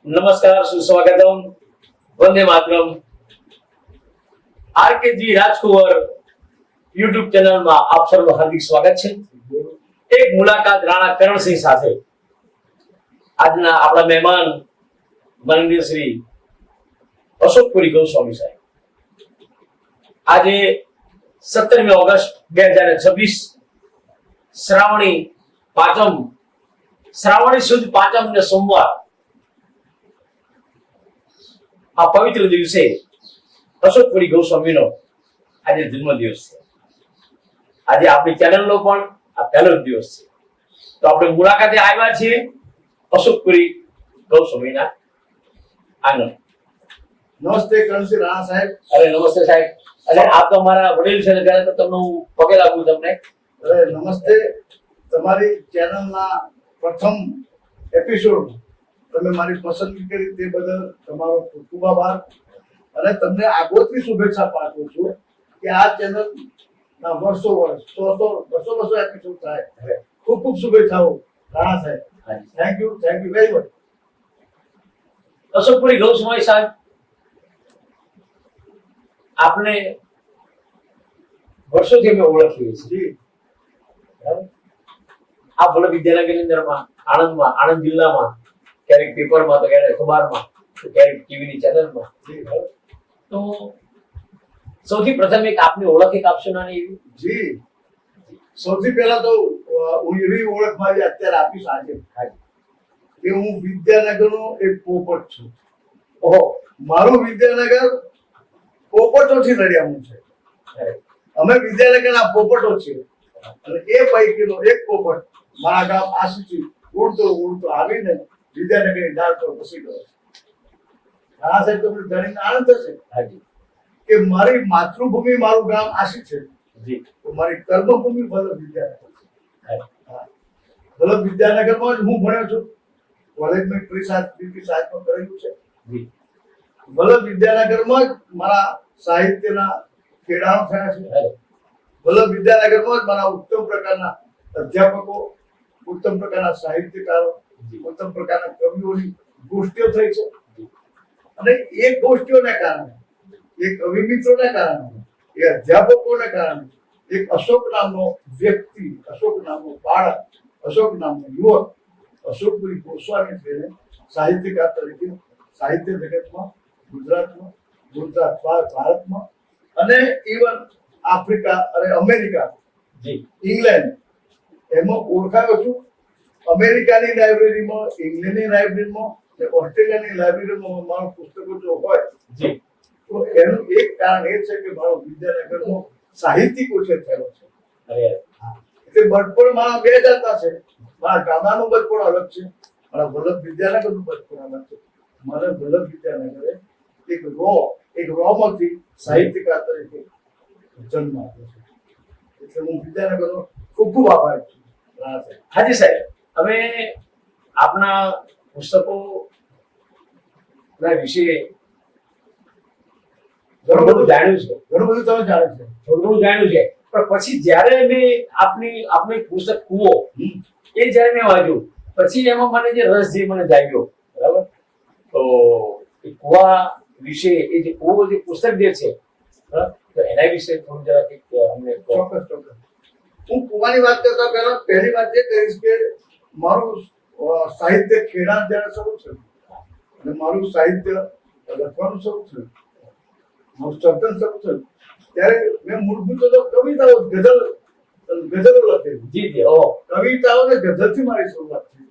નમસ્કાર, સુસ્વાગતમ, વંદે માતરમ. આરકેજી રાજકુંવર યુટ્યુબ ચેનલમાં આપ સૌનું હાર્દિક સ્વાગત છે. એક મુલાકાત રાણા કરણસિંહ સાથે. આજના આપણા મહેમાન માનનીય શ્રી અશોકપુરી ગોસ્વામી સાહેબ. આજે 17મી ઓગસ્ટ 2026 શ્રાવણી સુદ પાંચમ ને સોમવાર, આ પવિત્ર દિવસે અશોકપુરી ગોસ્વામીનો આજે જન્મદિવસ છે. આજે આપણી ચેનલનો પણ આ પહેલો જ દિવસ છે. તો આપણે મુલાકાતે આવ્યા છીએ અશોકપુરી ગોસ્વામીના આંગણ. નમસ્તે કરણસિંહ રાણા સાહેબ. અરે નમસ્તે સાહેબ. અરે આપ તો મારા વડીલ છે, ત્યારે તો તમને હું પગે લાગુ તમને. અરે નમસ્તે. તમારી ચેનલના પ્રથમ એપિસોડ તમે મારી પસંદગી કરી તે બદલ તમારો ખૂબ ખૂબ આભાર. અને તમને આગોતરી શુભેચ્છા પાઠવું છું કે આ ચેનલના વર્ષો એપિસોડ થાય. ખૂબ ખૂબ શુભેચ્છાઓ રાણા સાહેબ. Thank you very much. Ashokpuri Goswami સાહેબ, આપને વર્ષોથી અમે ઓળખીએ છીએ. આ ભલે વિદ્યાનગરની અંદરમાં, આણંદ જિલ્લામાં, ક્યારેક પેપરમાં, તો ક્યારેક અખબારમાં, તો ક્યારેક ટીવીની ચેનલમાં. તો સૌથી પ્રથમ એક આપની ઓળખ એક આપશો નાની એવી. જી, સૌથી પહેલા તો હું એવી ઓળખ મારી અત્યારે આપીશ આજે કે હું વિદ્યાનગરનો એક પોપટ છું. ઓહો, મારું વિદ્યાનગર પોપટોથી નડિયાદનું છે. અમે વિદ્યાનગરના પોપટો છીએ. અને એ પૈકીનો એક પોપટ મારા ગામ આશીથી ઉડતો આવીને વિદ્યાનગરની ડાળ પર બેસી ગયો છે. રાણા સાહેબ, તમને જાણીને આનંદ થશે કે મારી માતૃભૂમિ મારું ગામ આશી છે, તો મારી કર્મભૂમિ વલ્લભ વિદ્યાનગર છે. વલ્લભ વિદ્યાનગરમાં જ હું ભણ્યો છું. કોલેજ મેં સાહિત્ય કરેલું છે. વલ્લભ વિદ્યાનગરમાં જ મારા સાહિત્યના ખેડાણો થયા છે. વલ્લભ વિદ્યાનગરમાં જ મારા ઉત્તમ પ્રકારના અધ્યાપકો, ઉત્તમ પ્રકારના સાહિત્યકારો, ઉત્તમ પ્રકારના કવિઓની ગોષ્ઠીઓ થઈ છે. અને એ ગોષ્ઠીઓને કારણે, એ કવિ મિત્રોને કારણે, એ અધ્યાપકોને કારણે એક અશોક નામનો વ્યક્તિ, અશોક નામનો બાળક, અશોક નામનો યુવક, અશોકપુરી ગોસ્વામી થઈને સાહિત્યકાર તરીકે સાહિત્ય જગતમાં, ગુજરાત ભારતમાં અને ઇવન આફ્રિકા અને અમેરિકા, ઇંગ્લેન્ડ એમાં ઓળખાયો છું. અમેરિકાની લાઇબ્રેરીમાં, ઇંગ્લેન્ડની લાઇબ્રેરીમાં, ઓસ્ટ્રેલિયાની લાઇબ્રેરીમાં મારું પુસ્તકો જો હોય તો એનું એક કારણ એ છે કે મારો વિદ્યાનગરનો સાહિત્યિક ઉછેર થયેલો છે. એટલે બચપણ મારા બે જાતના છે. મારા ગામડાનું બચપણ અલગ છે, મારા વલ્લભ વિદ્યાનગરનું બચપણ અલગ છે. મને વલ્લભ વિદ્યાનગરે એક રોમાંથી સાહિત્યકાર તરીકે જન્મ આપ્યો છે. એટલે હું વિદ્યાનગરનો ખૂબ ખૂબ આભારી છું. હાજી સાહેબ, અમે આપના પુસ્તકો ના વિશે ઘણું બધું જાણ્યું છે. ઘણું બધું તમે જાણો છો. થોડું ઘણું જાણ્યું છે, પણ પછી જ્યારે મેં આપની પુસ્તક કૂવો એ જ્યારે મેં વાંચ્યું, પછી એમાં મને જે રસ જે મને જાગ્યો, બરાબર. તો એ કૂવા વિશે, એ જે કૂવો જે પુસ્તક જે છે, તો એના વિશે થોડું જરા કંઈક અમને ચોક્કસ. હું કુવાની વાત કરતા પહેલા પહેલી વાત એ કહીશ કે મારું સાહિત્ય ખેડાણ જ્યારે શરૂ થયું અને મારું સાહિત્ય લખવાનું શરૂ થયું, મારું સર્જન શરૂ થયું, ત્યારે મેં મૂળભૂત તો કવિતાઓ, ગઝલો લખેલી. કવિતાઓ ને ગઝલથી મારી શરૂઆત થઈ.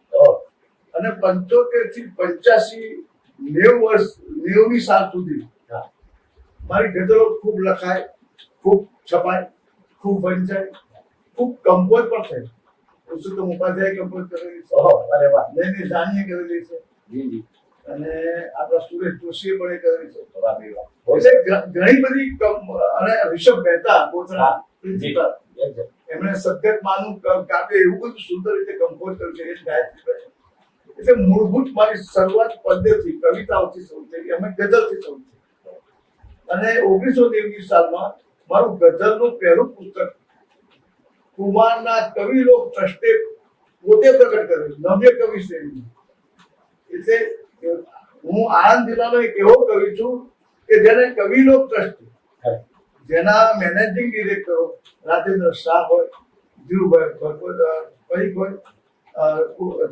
અને 75 થી 85, 90મી સાલ સુધી મારી ગઝલો ખૂબ લખાય, ખૂબ છપાય, ખૂબ વંચાય, ખૂબ કમ્પોઝ પણ થઈ. પુરુષોત્તમ ઉપાધ્યાય કમ્પોઝ કરેલી છે. અરે વાહ. નૈની જાનીએ કરેલી છે. અને આપણા સુરેશ જોશીએ પણ એ કરેલી છે. એટલે ઘણી બધી. અને ઋષભ મહેતા ગોધરા પ્રિન્સિપલ, એમણે સદગતમાનું કાવ્ય એવું બધું સુંદર રીતે કમ્પોઝ કર્યું છે. એ ગાયત્રી. એટલે મૂળભૂત મારી શરૂઆત પદ્યથી, કવિતાઓથી શરૂ થઈ, અમે ગઝલથી શરૂ થઈ. અને 1990 સાલમાં મારું ગઝલનું પહેલું પુસ્તક કુમારના કવિલોક ટ્રસ્ટે પોતે પ્રગટ કરેલું, નવ્ય કવિ શ્રેણી. એટલે હું આણંદ જિલ્લાનો એક એવો કવિ છું કે જેને કવિનો ટ્રસ્ટ, જેના મેનેજિંગ ડિરેક્ટરો રાજેન્દ્ર શાહ હોય, ધીરુભાઈ પરીખ હોય,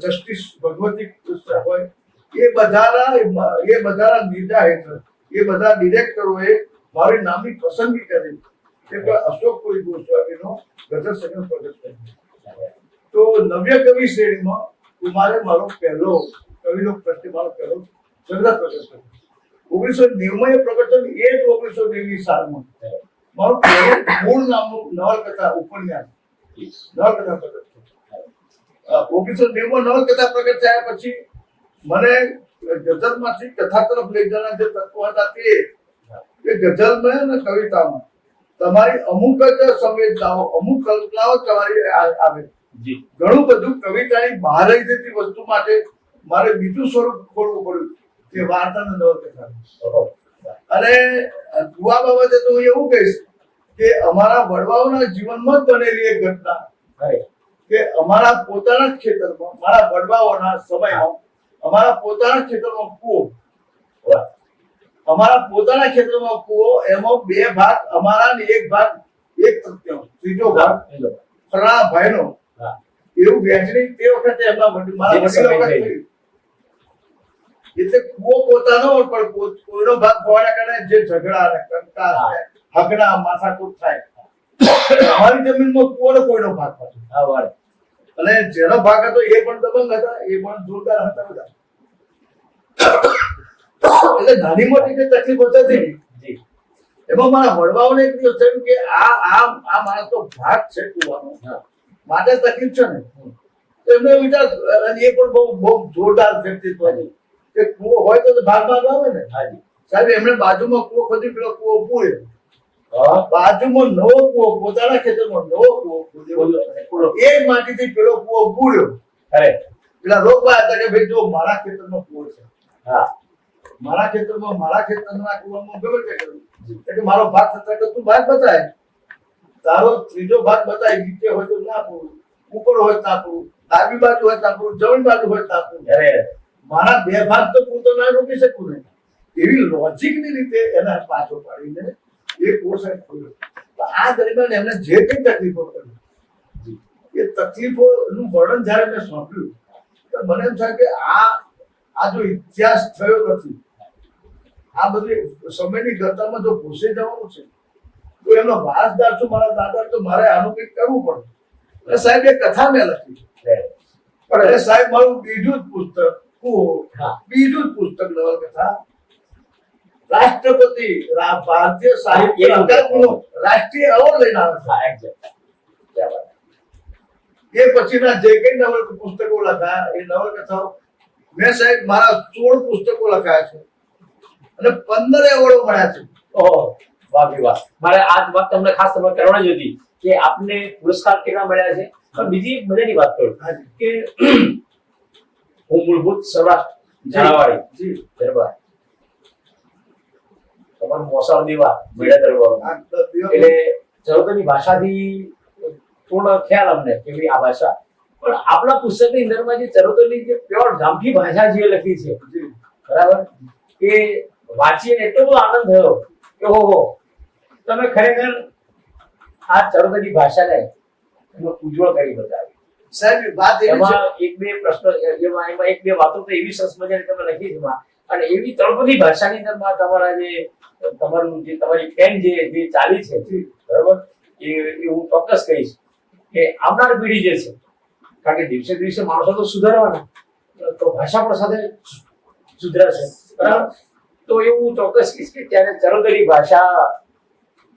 જસ્ટિસ ભગવતી કૃષ્ણ હોય, એ બધાના નિર્જા હેઠળ એ બધા ડિરેક્ટરોએ મારી નામની પસંદગી કરી કે અશોકપુરી ગોસ્વામીનો ગઝલ સંગ્રહ પ્રગટ કર્યો. તો નવ્ય કવિ શ્રેણીમાં મારે મારો પહેલો કવિનો પ્રશ્ન મારો પહેલો સંગ્રહ પ્રગટ કર્યો. 1990 એ પ્રગટ થયું. એ જ 1990 સાલમાં મારું પહેલું મૂળ નામનું નવલકથા ઉપન્યાસ નવલકથા પ્રગટ થયું. 1990 નવલકથા પ્રગટ થયા પછી મને ગઝલમાંથી કથા તરફ લઈ જવાના જે તત્વો હતા તે ગઝલમાં અને કવિતામાં તમારી અમુક જ સંવેદનાઓ, અમુક કલ્પનાઓ તમારી આવે. ઘણું બધું કવિતાની બહાર રહી જતી વસ્તુ માટે મારે બીજું સ્વરૂપ ખોલવું પડ્યું, કે વાર્તા અને નવલકથા. અને કુવા બાબતે તો હું એવું કહીશ કે અમારા વડવાઓના જીવનમાં જ બનેલી એક ઘટના કે અમારા પોતાના જ ખેતરમાં, મારા વડવાઓના સમયમાં અમારા પોતાના ખેતરમાં કૂવો, અમારા પોતાના ખેતરમાં કૂવો, એમાં 2 ભાગ અમારા ને 1 ભાગ 1/3, ત્રીજો ભાગ ફલાણા ભાઈનો, એવું વહેંચણી તે વખતે એમના મારા વડીલો વખત થઈ. એટલે કૂવો પોતાનો પણ કોઈનો ભાગ હોવાના કારણે જે ઝઘડા અને કંકાસ હગના માથાકૂટ થાય. અમારી જમીનમાં કૂવાનો કોઈનો ભાગ હતો અને જેનો ભાગ હતો એ પણ દબંગ હતા, એ પણ જોરદાર હતા બધા. એટલે નાની મોટી જે તકલીફો થતી એમાં મારા વડવાઓને એક દિવસ થયું કે આ માણસ તો ભાગ છે કૂવાનો, માટે તકલીફ છે ને. તો એમને વિચાર, અને એ પણ બહુ જોરદાર વ્યક્તિત્વ હતું કે કૂવો હોય તો ભાગ આવે ને. સાહેબ એમણે બાજુમાં કૂવો ખોદી પેલો કૂવો પૂર્યો, બાજુમાં નવો કૂવો, પોતાના ખેતરમાં નવો કૂવો, એ માટીથી પેલો કૂવો પૂર્યો. પેલા રોકવા હતા કે ભાઈ જો મારા ખેતરનો કૂવો છે, મારા ખેતરમાં મારા ખેતરના કૂવામાં ગમે તે કરું, એટલે મારો ભાગ થતા કે તું ભાગ બતાય, તારો ત્રીજો ભાગ બતાય, નીચે હોય તો ના પૂરું, ઉપર હોય ના પૂરું, ડાબી બાજુ હોય ના પૂરું, જમણી બાજુ હોય ના પૂરું, મારા 2 ભાગ તો પૂરતો ના રોકી શકું નહીં. એવી લોજિકની રીતે એને પાછો પાડીને એ કોર્સ ખોલ્યો. આ દરમિયાન એમને જે કઈ તકલીફો પડી, એ તકલીફોનું વર્ણન જયારે મેં સાંભળ્યું તો મને એમ થાય કે આ જો ઇતિહાસ થયો નથી, આ બધી સમયની ગતામાં જો ભૂસી જવાનું છે તો એમનો વારસદાર છું, મારા દાદા, તો મારે આનું કંઈક કરવું પડે. એટલે સાહેબ એ કથા મેં લખી, પણ એ સાહેબ મારું બીજું જ પુસ્તક, બીજું જ પુસ્તક નવલકથા રાષ્ટ્રપતિ ભારતીય સાહિત્ય અકાદમીનો રાષ્ટ્રીય એવોર્ડ લઈને આવે છે. એ પછીના જે કઈ પુસ્તકો લખાયા, એ નવલકથાઓ મેં સાહેબ મારા 16 પુસ્તકો લખાયા છે અને 15 એવોર્ડો મળ્યા છે. ઓહો, વાહ ભાઈ વાહ. મારે આ વાત તમને ખાસ તમને કરવાની જ હતી કે આપને પુરસ્કાર કેટલા મળ્યા છે. પણ બીજી એક મજાની વાત કરું કે હું મૂળભૂત સૌરાષ્ટ્ર ઝાલાવાડી દરબાર, તમારું મોસાળ દેવા મેળા દરબાર, એટલે ચરોતરની ભાષાથી પૂર્ણ ખ્યાલ અમને કે ભાઈ આ ભાષા. પણ આપણા પુસ્તકની અંદરમાં જે ચરોતરની જે પ્યોર ગામઠી ભાષા જે લખી છે, બરાબર, એ વાંચીને એટલો બધો આનંદ થયો કે ઓહો, તમે ખરેખર આ ચરોતરની ભાષાને એમાં ઉજ્જવળ કરી બતાવી. સાહેબ વાત એમાં 1-2 પ્રશ્નો, એમાં 1-2 વાતો તો એવી સરસ મજાની તમે લખી છે અને એવી તળપદી ભાષાની અંદરમાં તમારા જે તમારી પેન જે ચાલી છે, બરાબર, એ હું ચોક્કસ કહીશ કે આવનાર પેઢી જે છે, કારણ કે દિવસે દિવસે માણસો તો સુધારવાના, તો ભાષા પણ સાથે સુધરાશે, બરાબર. તો એવું ચોક્કસ કહીશ કે ત્યારે ચરોતરી ભાષા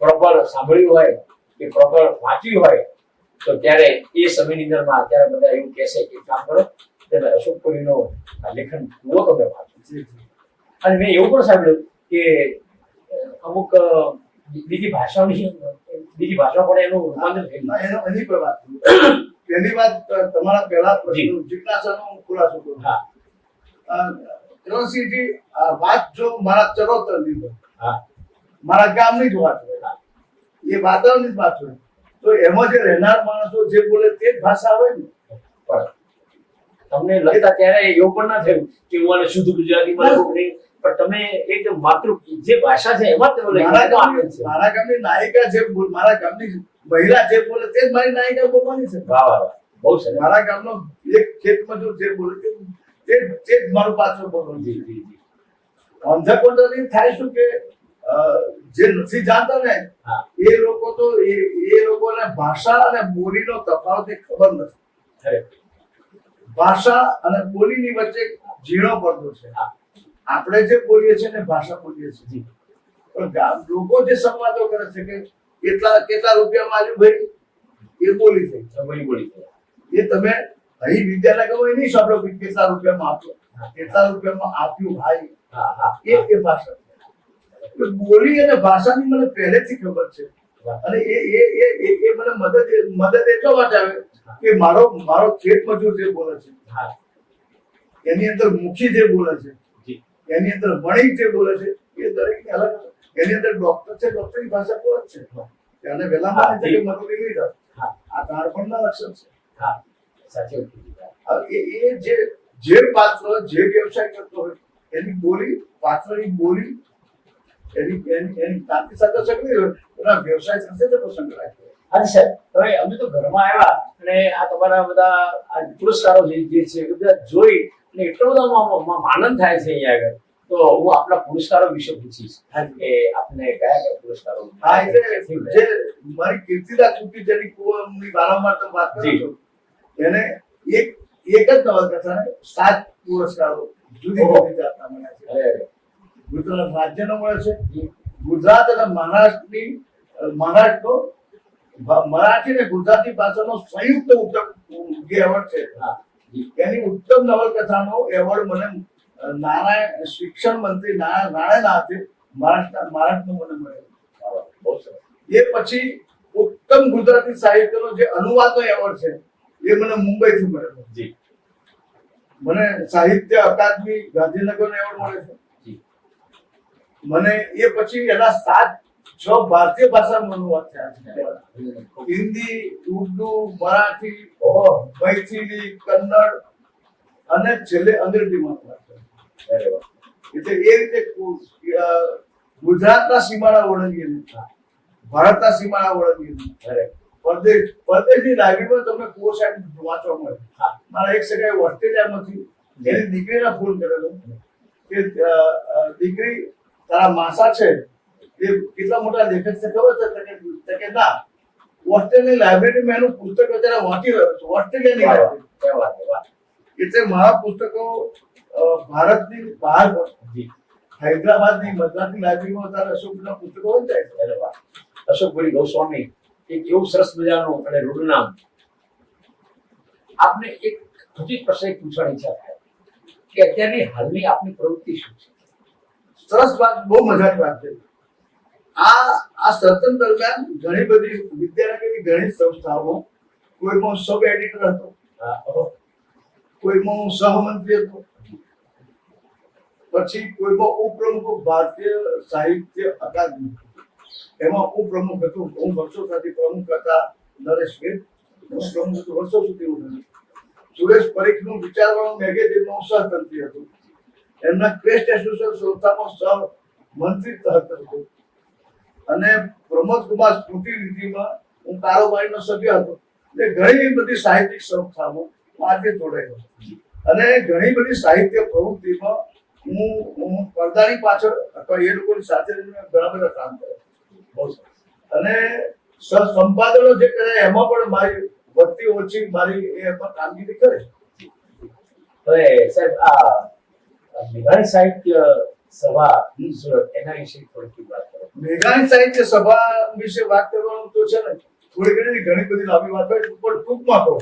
પ્રોપર સાંભળ્યું હોય કે પ્રોપર વાંચ્યું હોય તો ત્યારે એ સમયની અંદરમાં અત્યારે બધા એવું કહેશે કે કામ કરો, તમે અશોકપુરીનો લેખન જુઓ, તમે વાંચો. અને મેં એવું પણ સાંભળ્યું કે અમુક બીજી ભાષાઓ પણ એનું રૂપાંતર થયું. એની પર વાત પહેલી વાત તમારા પહેલા પ્રશ્ન જિજ્ઞાસાનો ખુલાસો કરું. ચરણસિંહજી, વાત જો મારા ચરોતરની હોય, મારા ગામની જ વાત હોય, એ વાતાવરણની જ વાત હોય, તો એમાં જે રહેનાર માણસો જે બોલે તે જ ભાષા હોય ને. તમને લખતા ત્યારે એવું પણ ના થયું કે હું આને શુદ્ધ ગુજરાતીમાં લખું નહીં, પણ તમે એકદમ માતૃ જે ભાષા છે એમાં તમે લખ્યું મારા તો આનંદ છે. ગામની નાયિકા જે મારા ગામની મહિલા જે બોલે તે જ મારી નાયિકા બોલવાની છે. વાહ વાહ વાહ, બહુ સરસ. મારા ગામનો એક ખેત મજૂર જે બોલે તે જ મારું પાત્ર બોલવાનું જી છે. જી જી. અંધકોટરી થાય શું કે જે નથી જાણતા ને હા. એ લોકો તો એ લોકોને ભાષા અને બોલીનો તફાવત એ ખબર નથી. ખરેખર. ભાષા અને બોલીની વચ્ચે ઝીણો પડદો છે. હા. આપણે જે બોલીએ છીએ ને ભાષા બોલીએ છીએ, જી. પણ લોકો જે સંવાદો કરે છે કે કેટલા રૂપિયામાં આવ્યું ભાઈ, એ બોલી થઈ. સમય બોલી ગયા. એ તમે અહીં વિદ્યાનગરમાં એ નહીં સાંભળો કે કેટલા રૂપિયામાં આપ્યો, કેટલા રૂપિયામાં આપ્યું ભાઈ, હા હા. એ ભાષા છે. એટલે બોલી અને ભાષાની મને પહેલેથી ખબર છે. અને એ મને મદદ એટલા માટે આવે કે મારો ખેત મજૂર જે બોલે છે, હા. એની અંદર મુખી જે બોલે છે, જી. એની અંદર વણિક જે બોલે છે, એ દરેકની અલગ અલગ. એની અંદર ડોક્ટર છે, ડોક્ટરની ભાષા બોલે જ છે. અને વહેલા માની છે કે મનોરી નહીં થાય. હા. આ નાનપણના લક્ષણ છે. હા. સાચી વાત કીધી. હવે એ જે પાત્ર જે વ્યવસાય કરતો હોય એની બોલી, પાત્રની બોલી એની તાતી સાથે સગડી હોય એના વ્યવસાય સાથે તે પસંદ કરાય. હા સર, હવે અમે તો ઘરમાં આવ્યા અને આ તમારા બધા આ પુરસ્કારો જે છે એ બધા જોઈ અને એટલો બધો આનંદ થાય છે અહીંયા આગળ. તો હું આપણા પુરસ્કારો વિશે પૂછીશ કે આપને કયા કયા પુરસ્કારો. હા, એટલે જે મારી કીર્તિદા કુટી જેની કુવાની વારંવાર તો વાત કરું છું, એને એક જ નવલકથાને 7 પુરસ્કારો જુદી જુદી જાતના મળ્યા છે. અરે ગુજરાત રાજ્યનો મળે છે, ગુજરાત અને મહારાષ્ટ્રનો મરાઠી અને ગુજરાતી ભાષાનો સંયુક્ત ઉત્તમ જે એવોર્ડ છે, હા. એની ઉત્તમ નવલકથાનો એવોર્ડ મને નારાયણ શિક્ષણ મંત્રી નારાયણ હાથે મહારાષ્ટ્રનો મને મળ્યો. બહુ સરસ. એ પછી ઉત્તમ ગુજરાતી સાહિત્યનો જે અનુવાદનો એવોર્ડ છે એ મને મુંબઈથી મળેલો. જી. મને સાહિત્ય અકાદમી ગાંધીનગરનો એવોર્ડ મળે છે. જી. મને એ પછી એના 6 ભારતીય ભાષામાં અનુવાદ થયા છે. હિન્દી, ઉર્દુ, મરાઠી, મૈથિલી, કન્નડ અને છેલ્લે અંગ્રેજીમાં અનુવાદ થયા. અરે વાહ. એટલે એ રીતે ગુજરાતના સીમાડા ઓળંગીને, ભારતના સીમાડા ઓળંગીને અરે પરદેશની લાઇબ્રેરીમાં તમને કોર્સ વાંચવા મળે. હા. મારા એક સગાએ ઓસ્ટ્રેલિયામાંથી એની દીકરીને ફોન કરેલો કે દીકરી તારા માસા છે એ કેટલા મોટા લેખક છે ખબર છે? તો કે ના, ઓસ્ટ્રેલિયાની લાઇબ્રેરીમાં એનું પુસ્તક અત્યારે વાંચી રહ્યો છું, ઓસ્ટ્રેલિયાની લાઇબ્રેરી. क्या बात है, वाह. એટલે મારા પુસ્તકો ભારતની બહાર જી. હૈદરાબાદની મદ્રાસની લાઇબ્રેરીમાં અત્યારે અશોકના પુસ્તકો વંચાય છે. અરે વાહ. અશોકભાઈ ગોસ્વામી એક એવું સરસ મજાનું અને રૂઢ નામ. આપને એક હજી પ્રશ્ન પૂછવાની ઈચ્છા થાય કે અત્યારની હાલની આપની પ્રવૃત્તિ શું છે? સરસ વાત, બહુ મજાની વાત છે. આ સર્જન દરમિયાન ઘણી બધી વિદ્યાનગરની ઘણી સંસ્થાઓ, કોઈમાં સબ એડિટર હતો, કોઈમાં હું સહમંત્રી હતો, પછી કોઈમાં ઉપપ્રમુખ ભારતીય સાહિત્ય અકાદમી, એમાં ઉપપ્રમુખ હતો. હું વર્ષો સુધી પ્રમુખ હતા. નરેશ વેદ પ્રમુખ હતો વર્ષો સુધી. હું સુરેશ પરીખનું વિચારવાનું મેગેઝિનમાં હું સહતંત્રી હતો. એમના ક્રેસ્ટ એસોસિએશન સંસ્થામાં સહમંત્રી હતો. અને પ્રમોદ કુમાર સ્મૃતિ નિધિમાં હું કારોબારીનો સભ્ય હતો. એટલે ઘણી બધી સાહિત્યિક સંસ્થામાં હું આજે જોડાયેલો અને ઘણી બધી સાહિત્ય પ્રવૃત્તિમાં હું પડદાની પાછળ અથવા એ લોકોની સાથે ઘણા બધા કામ કર્યા. અને સંપાદનો જે કરે એમાં પણ મારી વધતી ઓછી મારી એમાં કામગીરી કરે. હવે સાહેબ આ મેઘાણી સાહિત્ય સભા સુરત એના વિશે થોડી વાત કરો. મેઘાણી સાહિત્ય સભા વિશે વાત કરવાનું તો છે ને, થોડી ઘણી બધી લાંબી વાત હોય પણ ટૂંકમાં કહું.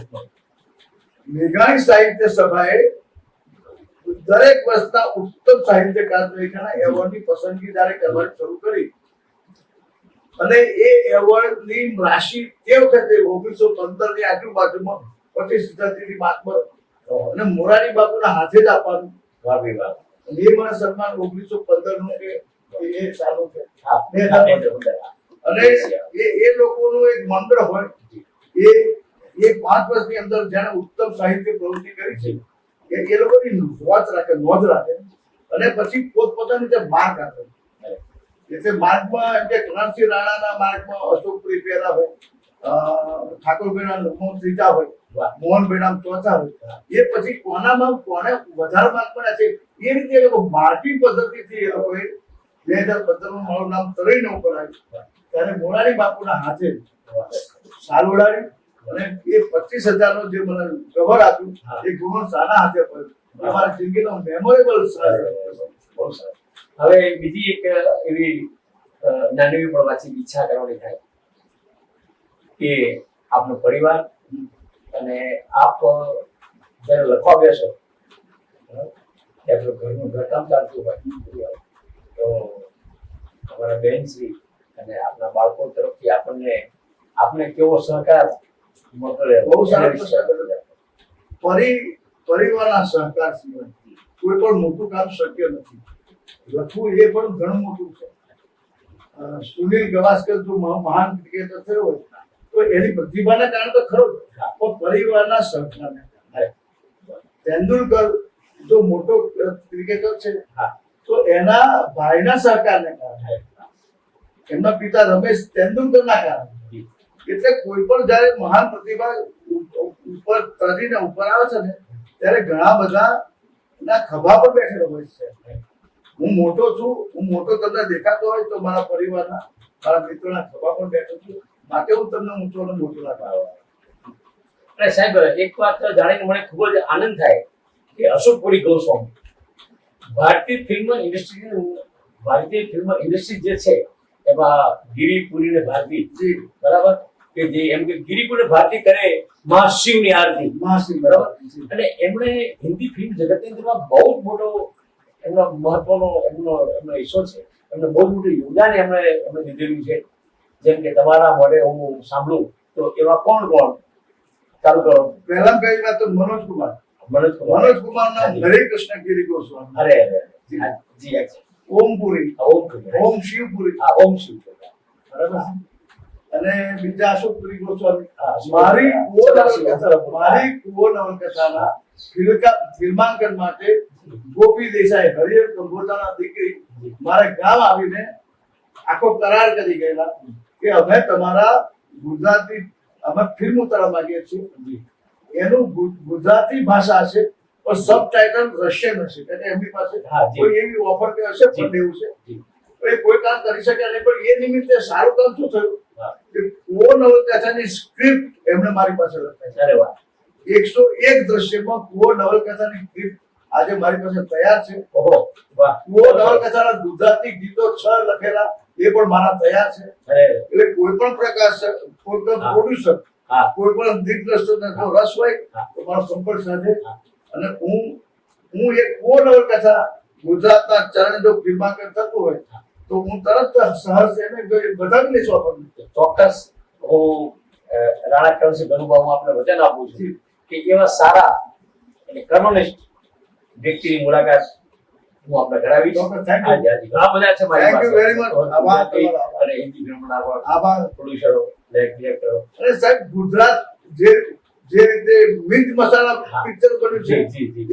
મેઘાણી સાહિત્ય સભાએ દરેક વર્ષના ઉત્તમ સાહિત્યકાર તરીકેના એવોર્ડની પસંદગી જ્યારે કરવાની શરૂ કરી અને એ એવોર્ડની રાશિ તે વખતે 1915 ની આજુબાજુમાં 25,000 માતબર અને મોરારી બાપુના હાથે જ આપવાનું. વાહ ભાઈ વાહ. એ મને સન્માન 1915 નું કે એ સારું છે. અને એ લોકોનું એક મંડળ હોય, એ 5 વર્ષની અંદર જેને ઉત્તમ સાહિત્ય પ્રવૃત્તિ કરી છે કે એ લોકોની નોંધ રાખે અને પછી પોતપોતાની રીતે માર્ગ આપે. એટલે માર્ગમાં એમ કે કનકસિંહ રાણાના માર્ગમાં અશોકપુરી પહેલા હોય, ઠાકોરભાઈના નવમો ત્રીજા હોય, મોહનભાઈના ચોથા હોય, એ પછી કોનામાં કોને વધારે માર્ક મળ્યા છે એ રીતે એ લોકો માર્કિંગ પદ્ધતિથી એ લોકોએ 2015 મારું નામ તરઈને ઉપર આવ્યું ત્યારે મોરારી બાપુના હાથે સાલ ઉડાડી અને એ 25,000 નો જે મને કવર આપ્યું એ ગુણ સારા હાથે પડ્યું. અમારી જિંદગીનો મેમોરેબલ બહુ સરસ. હવે બીજી એક એવી નાની પ્રવાસી ઈચ્છા કરવાની થાય કે આપનો પરિવાર અને આપ જ્યારે લખવા બેસો ત્યારે ઘરનું ઘરકામ ચાલતું હોય તો અમારા બહેનશ્રી અને આપણા બાળકો તરફથી આપને કેવો સહકાર મળતો રહે? બહુ સારા પ્રશ્ન. પરિવારના સહકાર સિવાય કોઈ પણ મોટું કામ શક્ય નથી. લખવું એ પણ ઘણું મોટું છે. સુનિલ ગવાસ્કર જો મહાન ક્રિકેટર થયો હોય તો એની પ્રતિભાના કારણે તો ખરો જ, પણ પરિવારના સહકારને કારણે. તેંડુલકર જો મોટો ક્રિકેટર છે તો એના ભાઈના સહકારને કારણે, એમના પિતા રમેશ તેંડુલકરના કારણે. એટલે કોઈ પણ જયારે મહાન પ્રતિભા ઉપર તરીને ઉપર આવે છે ને ત્યારે ઘણા બધા ના ખભા પર બેઠેલો હોય છે. હું મોટો તમને દેખાતો હોય તો મારા પરિવારના, મારા મિત્રોના ખભા પર બેઠો છું, માટે હું તમને ઊંચો અને મોટો લાગુ. અને સાહેબ એક વાત જાણીને મને ખૂબ જ આનંદ થાય કે અશોકપુરી ગોસ્વામી ભારતીય ફિલ્મ ઇન્ડસ્ટ્રી જે છે એમાં ગિરિપુરી ને ભારતી, બરાબર, કે જે એમ કે ગિરિપુરી ભારતી કરે મહાશિવની આરતી, બરાબર, અને એમણે હિન્દી ફિલ્મ જગતની અંદરમાં બહુ જ મોટો એમનો મહત્વનો એમનો હિસ્સો છે. એમને બહુ મોટું યોગદાન એમણે દીધેલું છે. જેમ કે તમારા મોઢે હું સાંભળું તો એવા કોણ ચાલુ કરો? પહેલા પહેલી વાત તો મનોજ કુમાર નામ હરે કૃષ્ણ ગિરી ગોસ્વામી. અરે જી ઓમપુરી, ઓમ શિવપુરી, ઓમ શિવપુરી, બરાબર. અને બીજા અશોકપુરી ગોસ્વામી. મારી કુવો નવલકથાના ફિલ્માંકન માટે ગોપી દેસાઈ, હરિહર કંબોજાના દીકરી, મારે ગામ આવીને આખો કરાર કરી ગયેલા કે અમે તમારા ગુજરાતી અમે ફિલ્મ ઉતારવા માંગીએ છીએ. એનું ગુજરાતી ભાષા છે પણ સબટાઇટલ રશિયન હશે, એટલે એમની પાસે કોઈ એવી ઓફર કે હશે પણ એવું છે એ કોઈ કામ કરી શકે નહીં. પણ એ નિમિત્તે સારું કામ શું થયું કે કુવો નવલકથાની સ્ક્રિપ્ટ એમણે મારી પાસે લખાઈ. અરે વાહ. 101 દ્રશ્યમાં કુવો નવલકથાની સ્ક્રિપ્ટ આજે મારી પાસે તૈયાર છે. ઓહો વાહ. કુવો નવલકથાના ગુજરાતી ગીતો 6 લખેલા એ પણ મારા તૈયાર છે. એટલે કોઈ પણ પ્રકાર, કોઈ પણ પ્રોડ્યુસર, કોઈ પણ દિગ્દર્શકને જો રસ હોય તો મારો સંપર્ક સાધે. અને હું એક કુવો નવલકથા ગુજરાતના ચરણ જો ફિલ્માંકન થતું હોય તો હું તરત સહર્ષ એને બધાને લઈશું આપણને. ચોક્કસ હું રાણા કરણસિંહ ગણુબા હું આપને વચન આપું છું કે એવા સારા અને કર્મનિષ્ઠ વ્યક્તિની મુલાકાત હું આપને કરાવી. ઘણા બધા છે મારી થેન્ક યુ વેરી મચ. આભાર તમારો. અને હિન્દી ફિલ્મના આભાર. પ્રોડ્યુસરો, ડિરેક્ટરો. અને સાહેબ ગુજરાત જે રીતે મિર્ચ મસાલા પિક્ચર બન્યું છે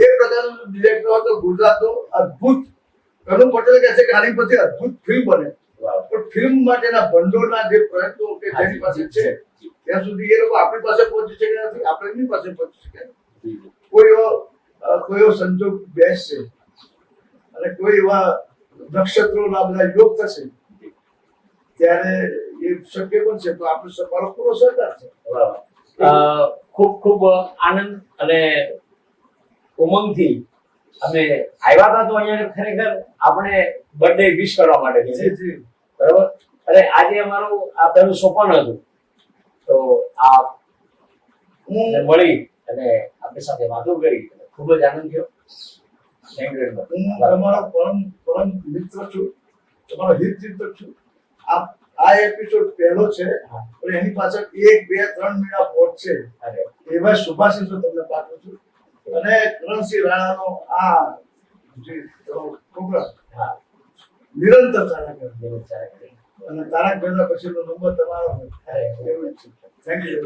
એ પ્રકારનું ડિરેક્ટર હતો ગુજરાતનો અદ્ભુત. કનુ પટેલ કહે છે કે આની પછી અદ્ભુત ફિલ્મ બને, પણ ફિલ્મ માટેના ભંડોળના જે પ્રયત્નો કે જેની પાસે છે ત્યાં સુધી એ લોકો આપણી પાસે પહોંચી શક્યા નથી, આપણે એમની પાસે પહોંચી શક્યા. કોઈ એવો સંજોગ બેસશે અને કોઈ એવા નક્ષત્રોના બધા યોગ થશે ત્યારે એ શક્ય બનશે તો આપણે મારો પૂરો સહકાર છે. ખૂબ ખૂબ આનંદ અને ઉમંગથી અમે આવ્યા હતા. તો અહીંયા ખરેખર આપણે બર્થડે વિશ કરવા માટે છે, બરાબર. અને આજે અમારું આ પહેલું સોપાન હતું તો આ હું મળી અને આપણી સાથે વાતો કરી, ખૂબ જ આનંદ થયો. Thank you very much. હું તમારો પરમ મિત્ર છું, તમારો હિત ચિંતક છું. આ એપિસોડ પહેલો છે પણ એની પાછળ 1, 2, 3 મહિના પહોંચશે એવા શુભાશીષો તમને પાઠવું છું. અને કરણસિંહ રાણાનો આ જે પ્રોગ્રામ નિરંતર ચાલ્યા કરે અને તારક મહેતા પછીનો નંબર તમારો હોય એવું જ છે. Thank you.